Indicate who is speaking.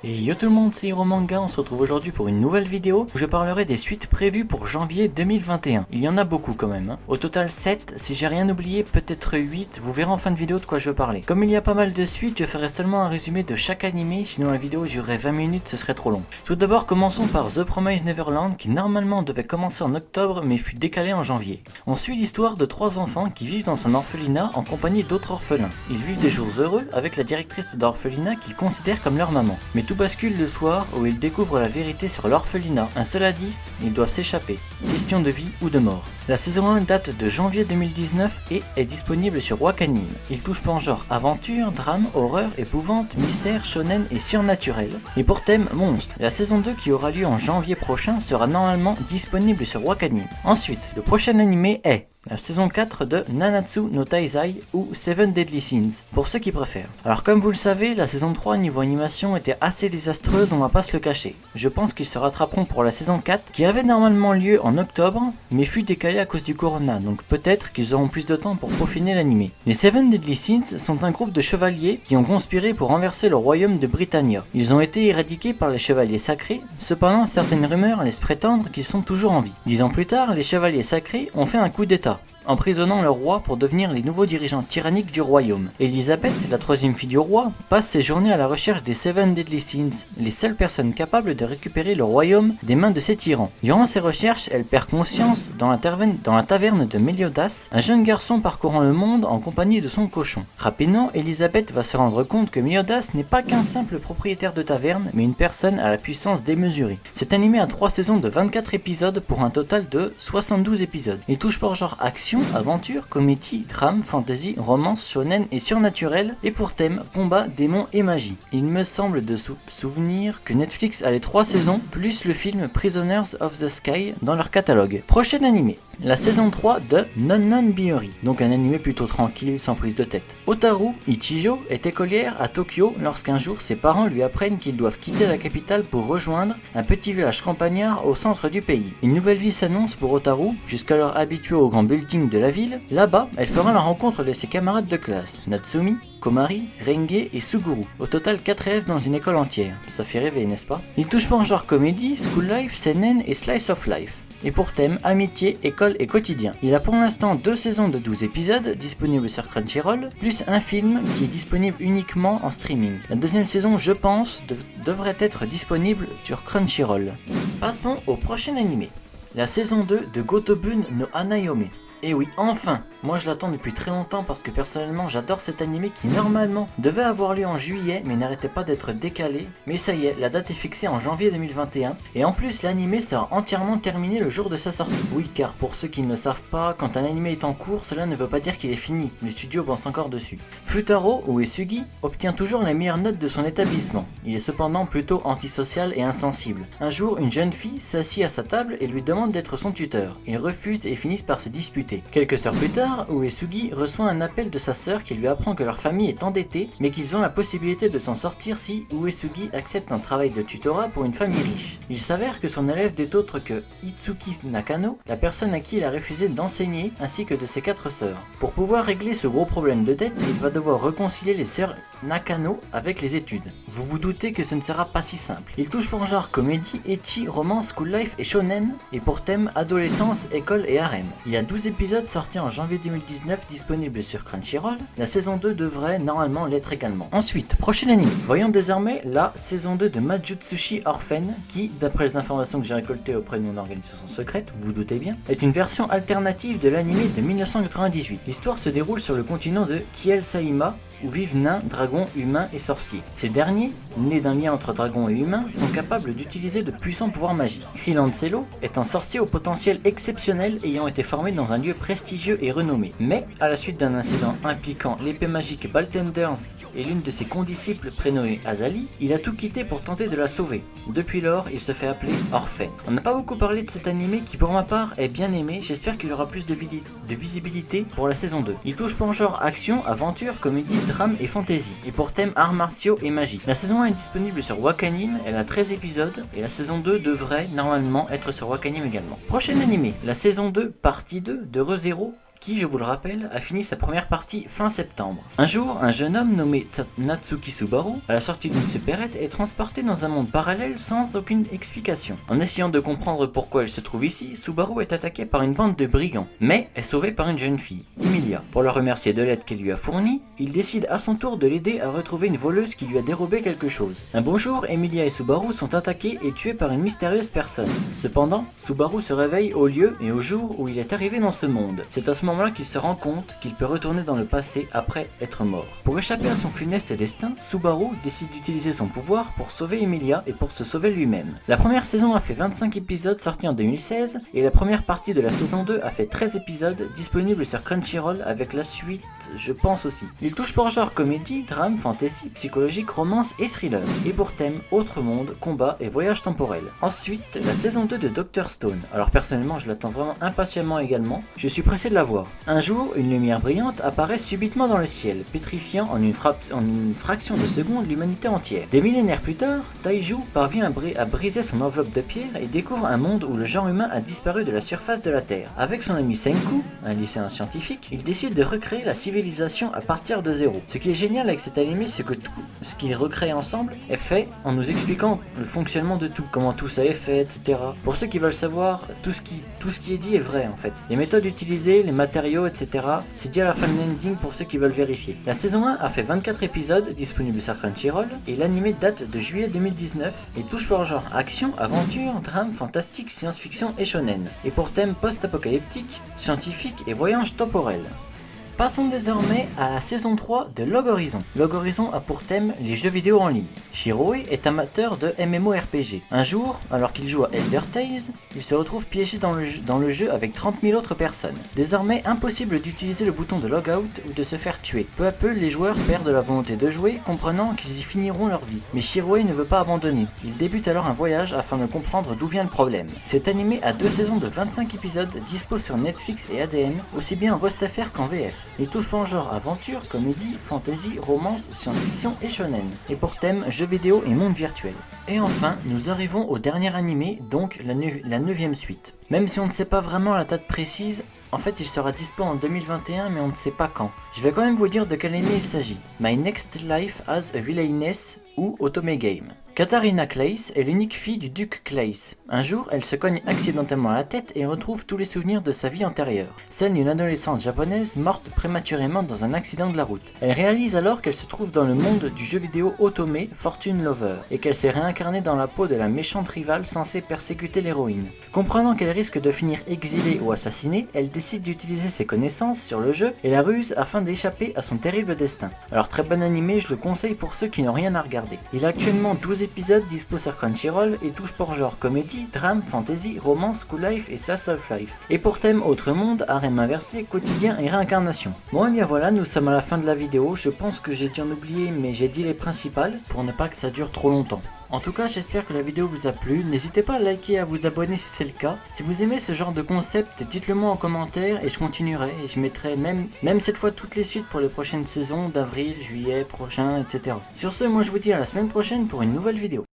Speaker 1: Et yo tout le monde, c'est Hiromanga, on se retrouve aujourd'hui pour une nouvelle vidéo où je parlerai des suites prévues pour janvier 2021. Il y en a beaucoup quand même, hein. Au total 7, si j'ai rien oublié peut-être 8, vous verrez en fin de vidéo de quoi je veux parler. Comme il y a pas mal de suites, je ferai seulement un résumé de chaque animé, sinon la vidéo durerait 20 minutes, ce serait trop long. Tout d'abord commençons par The Promised Neverland qui normalement devait commencer en octobre mais fut décalé en janvier. On suit l'histoire de 3 enfants qui vivent dans un orphelinat en compagnie d'autres orphelins. Ils vivent des jours heureux avec la directrice d'orphelinat qu'ils considèrent comme leur maman. Mais tout bascule le soir où ils découvrent la vérité sur l'orphelinat. Un seul indice, ils doivent s'échapper. Question de vie ou de mort. La saison 1 date de janvier 2019 et est disponible sur Wakanim. Il touche en genre aventure, drame, horreur, épouvante, mystère, shonen et surnaturel. Et pour thème monstre. La saison 2 qui aura lieu en janvier prochain sera normalement disponible sur Wakanim. Ensuite, le prochain animé est la saison 4 de Nanatsu no Taizai ou Seven Deadly Sins, pour ceux qui préfèrent. Alors comme vous le savez, la saison 3 niveau animation était assez désastreuse, on va pas se le cacher. Je pense qu'ils se rattraperont pour la saison 4, qui avait normalement lieu en octobre, mais fut décalée à cause du corona, donc peut-être qu'ils auront plus de temps pour peaufiner l'animé. Les Seven Deadly Sins sont un groupe de chevaliers qui ont conspiré pour renverser le royaume de Britannia. Ils ont été éradiqués par les chevaliers sacrés, cependant certaines rumeurs laissent prétendre qu'ils sont toujours en vie. 10 ans plus tard, les chevaliers sacrés ont fait un coup d'état, emprisonnant le roi pour devenir les nouveaux dirigeants tyranniques du royaume. Elisabeth, la troisième fille du roi, passe ses journées à la recherche des Seven Deadly Sins, les seules personnes capables de récupérer le royaume des mains de ces tyrans. Durant ses recherches, elle perd conscience dans la taverne de Meliodas, un jeune garçon parcourant le monde en compagnie de son cochon. Rapidement, Elisabeth va se rendre compte que Meliodas n'est pas qu'un simple propriétaire de taverne, mais une personne à la puissance démesurée. Cet animé a 3 saisons de 24 épisodes pour un total de 72 épisodes. Il touche par genre action, aventure, comédie, drame, fantasy, romance, shonen et surnaturel, et pour thème combat, démons et magie. Il me semble de souvenir que Netflix a les 3 saisons plus le film Prisoners of the Sky dans leur catalogue. Prochain animé, la saison 3 de Non Biyori, donc un animé plutôt tranquille sans prise de tête. Otaru Ichijo est écolière à Tokyo lorsqu'un jour ses parents lui apprennent qu'ils doivent quitter la capitale pour rejoindre un petit village campagnard au centre du pays. Une nouvelle vie s'annonce pour Otaru, jusqu'alors habituée aux grands buildings de la ville. Là-bas, elle fera la rencontre de ses camarades de classe, Natsumi, Komari, Renge et Suguru. Au total 4 élèves dans une école entière. Ça fait rêver, n'est-ce pas? Il touche pas en genre comédie, school life, seinen et slice of life. Et pour thème, amitié, école et quotidien. Il a pour l'instant 2 saisons de 12 épisodes disponibles sur Crunchyroll, plus un film qui est disponible uniquement en streaming. La deuxième saison, je pense, devrait être disponible sur Crunchyroll. Passons au prochain animé. La saison 2 de Gotobun no Hanayome. Et oui, enfin! Moi je l'attends depuis très longtemps parce que personnellement j'adore cet animé qui normalement devait avoir lieu en juillet mais n'arrêtait pas d'être décalé. Mais ça y est, la date est fixée en janvier 2021 et en plus l'animé sera entièrement terminé le jour de sa sortie. Oui, car pour ceux qui ne le savent pas, quand un animé est en cours, cela ne veut pas dire qu'il est fini. Le studio pense encore dessus. Futaro Uesugi obtient toujours les meilleures notes de son établissement. Il est cependant plutôt antisocial et insensible. Un jour, une jeune fille s'assied à sa table et lui demande d'être son tuteur. Il refuse et finissent par se disputer. Quelques heures plus tard, Uesugi reçoit un appel de sa sœur qui lui apprend que leur famille est endettée, mais qu'ils ont la possibilité de s'en sortir si Uesugi accepte un travail de tutorat pour une famille riche. Il s'avère que son élève n'est autre que Itsuki Nakano, la personne à qui il a refusé d'enseigner, ainsi que de ses 4 sœurs. Pour pouvoir régler ce gros problème de dette, il va devoir réconcilier les sœurs Nakano avec les études. Vous vous doutez que ce ne sera pas si simple. Il touche pour genre comédie, ecchi, romance, school life et shonen, et pour thème adolescence, école et harem. Il y a 12 épisodes sortis en janvier 2019 disponibles sur Crunchyroll. La saison 2 devrait normalement l'être également. Ensuite, prochain anime. Voyons désormais la saison 2 de Majutsushi Orphan, qui, d'après les informations que j'ai récoltées auprès de mon organisation secrète, vous vous doutez bien, est une version alternative de l'anime de 1998. L'histoire se déroule sur le continent de Kiel Saima, où vivent nains, dragons, humains et sorciers. Ces derniers, nés d'un lien entre dragons et humains, sont capables d'utiliser de puissants pouvoirs magiques. Krilancello est un sorcier au potentiel exceptionnel ayant été formé dans un lieu prestigieux et renommé. Mais, à la suite d'un incident impliquant l'épée magique Baltenders et l'une de ses condisciples prénommée Azali, il a tout quitté pour tenter de la sauver. Depuis lors, il se fait appeler Orphan. On n'a pas beaucoup parlé de cet animé qui pour ma part est bien aimé, j'espère qu'il aura plus de visibilité pour la saison 2. Il touche pour genre action, aventure, comédie, drame et fantasy, et pour thème arts martiaux et magie. La saison 1 est disponible sur Wakanim, elle a 13 épisodes, et la saison 2 devrait normalement être sur Wakanim également. Prochain animé, la saison 2, partie 2 de ReZero, qui, je vous le rappelle, a fini sa première partie fin septembre. Un jour, un jeune homme nommé Natsuki Subaru, à la sortie d'une supérette, est transporté dans un monde parallèle sans aucune explication. En essayant de comprendre pourquoi il se trouve ici, Subaru est attaqué par une bande de brigands, mais est sauvé par une jeune fille, Emilia. Pour la remercier de l'aide qu'elle lui a fournie, il décide à son tour de l'aider à retrouver une voleuse qui lui a dérobé quelque chose. Un beau jour, Emilia et Subaru sont attaqués et tués par une mystérieuse personne. Cependant, Subaru se réveille au lieu et au jour où il est arrivé dans ce monde. C'est à ce moment-là qu'il se rend compte qu'il peut retourner dans le passé après être mort. Pour échapper à son funeste destin, Subaru décide d'utiliser son pouvoir pour sauver Emilia et pour se sauver lui-même. La première saison a fait 25 épisodes sortis en 2016 et la première partie de la saison 2 a fait 13 épisodes disponibles sur Crunchyroll avec la suite, je pense aussi. Il touche pour genre comédie, drame, fantasy, psychologique, romance et thriller. Et pour thème, autre monde, combat et voyage temporel. Ensuite, la saison 2 de Dr Stone. Alors personnellement, je l'attends vraiment impatiemment également. Je suis pressé de la voir. Un jour, une lumière brillante apparaît subitement dans le ciel, pétrifiant en une fraction de seconde l'humanité entière. Des millénaires plus tard, Taiju parvient à briser son enveloppe de pierre et découvre un monde où le genre humain a disparu de la surface de la Terre. Avec son ami Senku, un lycéen scientifique, il décide de recréer la civilisation à partir de zéro. Ce qui est génial avec cet animé, c'est que tout ce qu'ils recréent ensemble est fait en nous expliquant le fonctionnement de tout, comment tout ça est fait, etc. Pour ceux qui veulent savoir, tout ce qui est dit est vrai en fait. Les méthodes utilisées, les matériaux, etc. C'est dit à la fin de l'ending pour ceux qui veulent vérifier. La saison 1 a fait 24 épisodes disponibles sur Crunchyroll et l'animé date de juillet 2019 et touche par genre action, aventure, drame, fantastique, science-fiction et shonen. Et pour thème post-apocalyptique, scientifique et voyage temporel. Passons désormais à la saison 3 de Log Horizon. Log Horizon a pour thème les jeux vidéo en ligne. Shiroe est amateur de MMORPG. Un jour, alors qu'il joue à Elder Tales, il se retrouve piégé dans le jeu avec 30 000 autres personnes. Désormais impossible d'utiliser le bouton de logout ou de se faire tuer. Peu à peu, les joueurs perdent la volonté de jouer, comprenant qu'ils y finiront leur vie. Mais Shiroe ne veut pas abandonner. Il débute alors un voyage afin de comprendre d'où vient le problème. Cet animé a 2 saisons de 25 épisodes dispo sur Netflix et ADN, aussi bien en voix FR qu'en VF. Il touche en genre aventure, comédie, fantasy, romance, science-fiction et shonen. Et pour thème, jeux vidéo et monde virtuel. Et enfin, nous arrivons au dernier animé, donc la 9ème suite. Même si on ne sait pas vraiment la date précise, en fait il sera dispo en 2021 mais on ne sait pas quand. Je vais quand même vous dire de quel anime il s'agit. My Next Life as a Villainess ou Otome Game. Katharina Claes est l'unique fille du duc Claes. Un jour, elle se cogne accidentellement à la tête et retrouve tous les souvenirs de sa vie antérieure, celle d'une adolescente japonaise morte prématurément dans un accident de la route. Elle réalise alors qu'elle se trouve dans le monde du jeu vidéo Otome Fortune Lover et qu'elle s'est réincarnée dans la peau de la méchante rivale censée persécuter l'héroïne. Comprenant qu'elle risque de finir exilée ou assassinée, elle décide d'utiliser ses connaissances sur le jeu et la ruse afin d'échapper à son terrible destin. Alors très bon animé, je le conseille pour ceux qui n'ont rien à regarder. Il a actuellement 12 épisodes dispo sur Crunchyroll et touche pour genre comédie, drame, fantasy, romance, school life et slice of life. Et pour thème autre monde, harem inversé, quotidien et réincarnation. Bon et bien voilà, nous sommes à la fin de la vidéo. Je pense que j'ai dû en oublier mais j'ai dit les principales pour ne pas que ça dure trop longtemps. En tout cas, j'espère que la vidéo vous a plu. N'hésitez pas à liker et à vous abonner si c'est le cas. Si vous aimez ce genre de concept, dites-le moi en commentaire et je continuerai. Et je mettrai même cette fois toutes les suites pour les prochaines saisons d'avril, juillet, prochain, etc. Sur ce, moi je vous dis à la semaine prochaine pour une nouvelle vidéo.